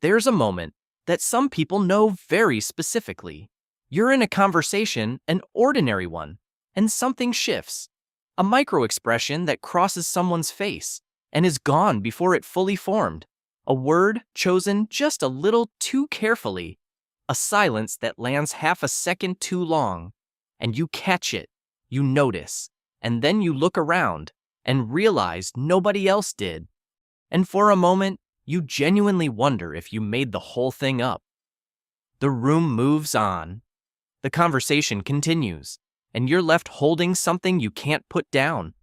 There's a moment that some people know very specifically. You're in a conversation, an ordinary one, and something shifts. A micro-expression that crosses someone's face and is gone before it fully formed. A word chosen just a little too carefully. A silence that lands half a second too long. And you catch it, you notice, and then you look around and realize nobody else did. And for a moment, you genuinely wonder if you made the whole thing up. The room moves on. The conversation continues, and you're left holding something you can't put down.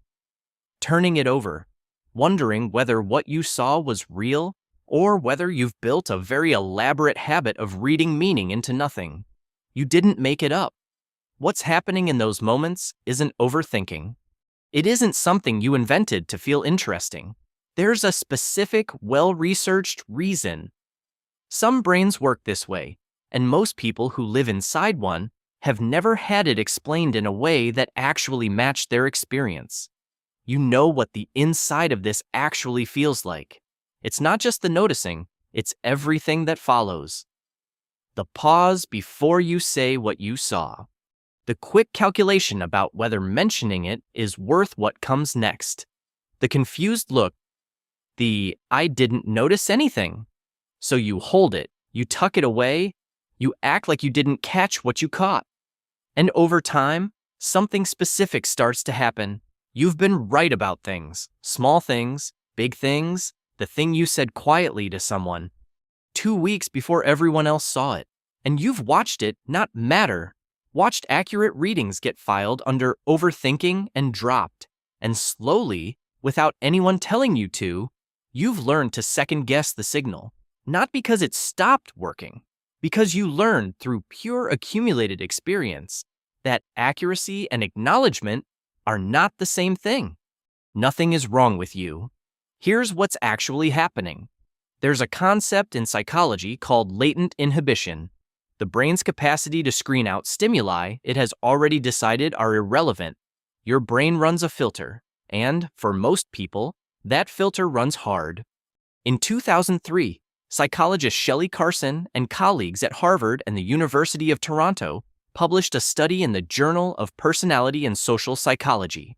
Turning it over, wondering whether what you saw was real or whether you've built a very elaborate habit of reading meaning into nothing. You didn't make it up. What's happening in those moments isn't overthinking. It isn't something you invented to feel interesting. There's a specific, well-researched reason. Some brains work this way, and most people who live inside one have never had it explained in a way that actually matched their experience. You know what the inside of this actually feels like. It's not just the noticing, it's everything that follows. The pause before you say what you saw. The quick calculation about whether mentioning it is worth what comes next. The confused look. The "I didn't notice anything." So you hold it, you tuck it away, you act like you didn't catch what you caught. And over time, something specific starts to happen. You've been right about things, small things, big things, the thing you said quietly to someone 2 weeks before everyone else saw it. And you've watched it not matter, watched accurate readings get filed under overthinking and dropped. And slowly, without anyone telling you to, you've learned to second-guess the signal. Not because it stopped working, because you learned through pure accumulated experience that accuracy and acknowledgment are not the same thing. Nothing is wrong with you. Here's what's actually happening. There's a concept in psychology called latent inhibition, the brain's capacity to screen out stimuli it has already decided are irrelevant. Your brain runs a filter, and, for most people, that filter runs hard. In 2003, psychologist Shelley Carson and colleagues at Harvard and the University of Toronto published a study in the Journal of Personality and Social Psychology.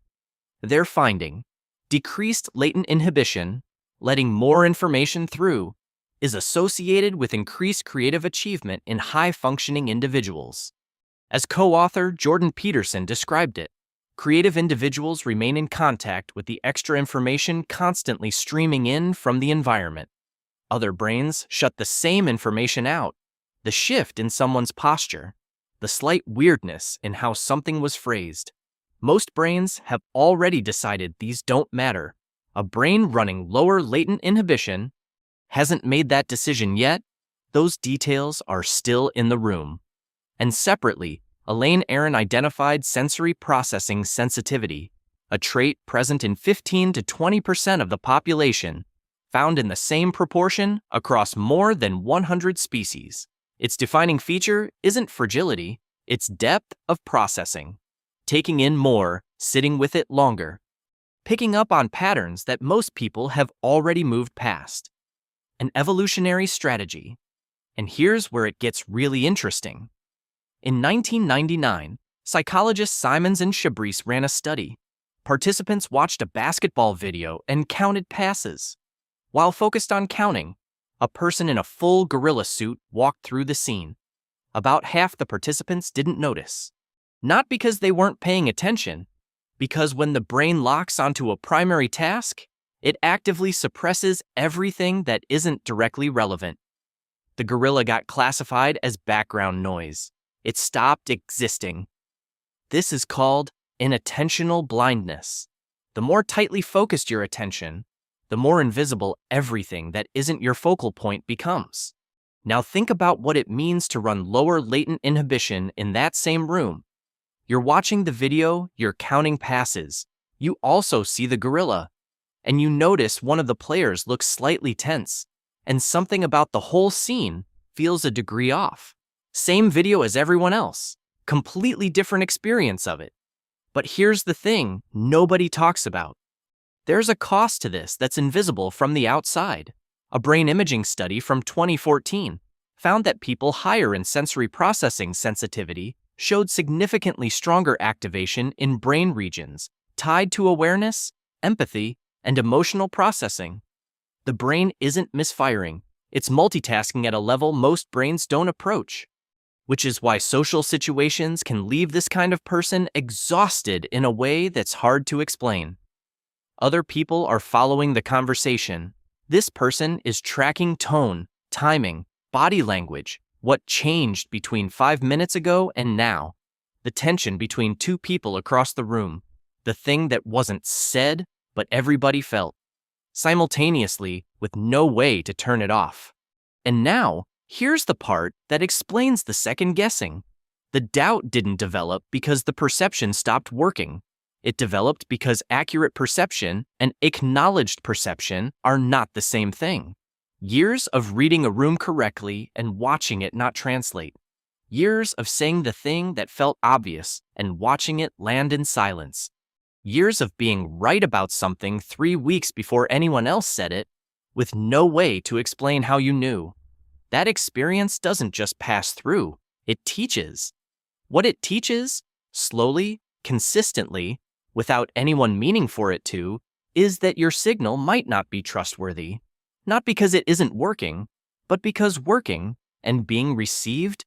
Their finding, decreased latent inhibition, letting more information through, is associated with increased creative achievement in high-functioning individuals. As co-author Jordan Peterson described it, creative individuals remain in contact with the extra information constantly streaming in from the environment. Other brains shut the same information out. The shift in someone's posture, the slight weirdness in how something was phrased. Most brains have already decided these don't matter. A brain running lower latent inhibition hasn't made that decision yet. Those details are still in the room. And separately, Elaine Aron identified sensory processing sensitivity, a trait present in 15 to 20% of the population, found in the same proportion across more than 100 species. Its defining feature isn't fragility, it's depth of processing. Taking in more, sitting with it longer. Picking up on patterns that most people have already moved past. An evolutionary strategy. And here's where it gets really interesting. In 1999, psychologists Simons and Chabris ran a study. Participants watched a basketball video and counted passes. While focused on counting, a person in a full gorilla suit walked through the scene. About half the participants didn't notice. Not because they weren't paying attention, because when the brain locks onto a primary task, it actively suppresses everything that isn't directly relevant. The gorilla got classified as background noise. It stopped existing. This is called inattentional blindness. The more tightly focused your attention, the more invisible everything that isn't your focal point becomes. Now think about what it means to run lower latent inhibition in that same room. You're watching the video, you're counting passes. You also see the gorilla. And you notice one of the players looks slightly tense, and something about the whole scene feels a degree off. Same video as everyone else, completely different experience of it. But here's the thing nobody talks about. There's a cost to this that's invisible from the outside. A brain imaging study from 2014 found that people higher in sensory processing sensitivity showed significantly stronger activation in brain regions tied to awareness, empathy, and emotional processing. The brain isn't misfiring, it's multitasking at a level most brains don't approach, which is why social situations can leave this kind of person exhausted in a way that's hard to explain. Other people are following the conversation. This person is tracking tone, timing, body language, what changed between 5 minutes ago and now, the tension between two people across the room, the thing that wasn't said but everybody felt, simultaneously with no way to turn it off. And now, here's the part that explains the second guessing. The doubt didn't develop because the perception stopped working. It developed because accurate perception and acknowledged perception are not the same thing. Years of reading a room correctly and watching it not translate. Years of saying the thing that felt obvious and watching it land in silence. Years of being right about something 3 weeks before anyone else said it, with no way to explain how you knew. That experience doesn't just pass through, it teaches. What it teaches, slowly, consistently, without anyone meaning for it to, is that your signal might not be trustworthy. Not because it isn't working, but because working and being received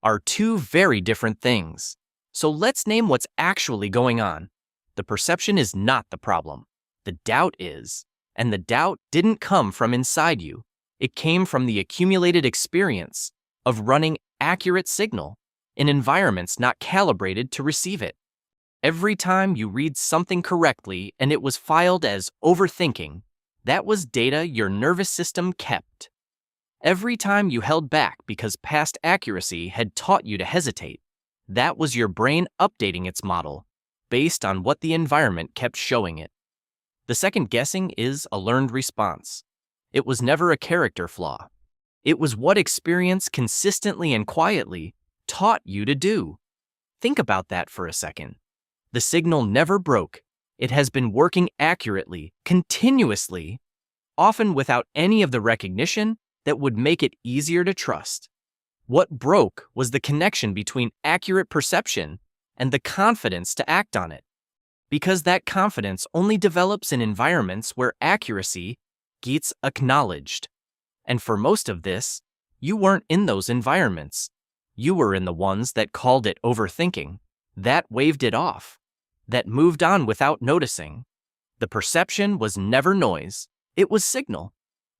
are two very different things. So let's name what's actually going on. The perception is not the problem. The doubt is. And the doubt didn't come from inside you. It came from the accumulated experience of running accurate signal in environments not calibrated to receive it. Every time you read something correctly and it was filed as overthinking, that was data your nervous system kept. Every time you held back because past accuracy had taught you to hesitate, that was your brain updating its model based on what the environment kept showing it. The second guessing is a learned response. It was never a character flaw. It was what experience consistently and quietly taught you to do. Think about that for a second. The signal never broke. It has been working accurately, continuously, often without any of the recognition that would make it easier to trust. What broke was the connection between accurate perception and the confidence to act on it. Because that confidence only develops in environments where accuracy gets acknowledged. And for most of this, you weren't in those environments. You were in the ones that called it overthinking, that waved it off, that moved on without noticing. The perception was never noise, it was signal.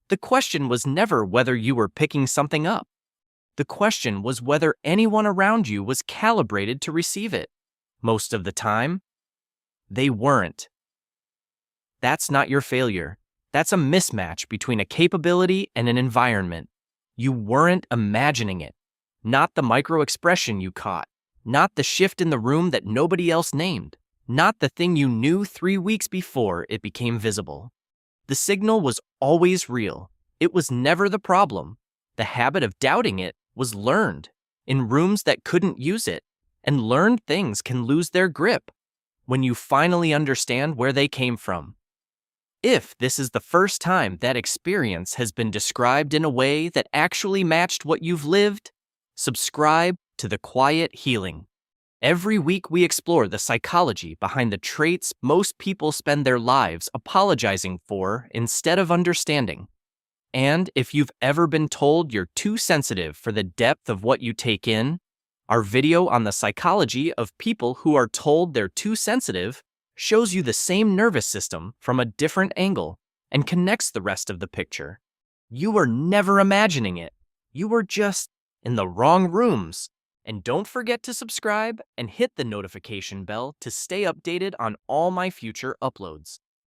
The question was never whether you were picking something up. The question was whether anyone around you was calibrated to receive it. Most of the time, they weren't. That's not your failure. That's a mismatch between a capability and an environment. You weren't imagining it. Not the micro-expression you caught. Not the shift in the room that nobody else named. Not the thing you knew 3 weeks before it became visible. The signal was always real. It was never the problem. The habit of doubting it was learned in rooms that couldn't use it, and learned things can lose their grip when you finally understand where they came from. If this is the first time that experience has been described in a way that actually matched what you've lived, subscribe to The Quiet Healing. Every week we explore the psychology behind the traits most people spend their lives apologizing for instead of understanding. And if you've ever been told you're too sensitive for the depth of what you take in, our video on the psychology of people who are told they're too sensitive shows you the same nervous system from a different angle and connects the rest of the picture. You were never imagining it. You were just in the wrong rooms. And don't forget to subscribe and hit the notification bell to stay updated on all my future uploads.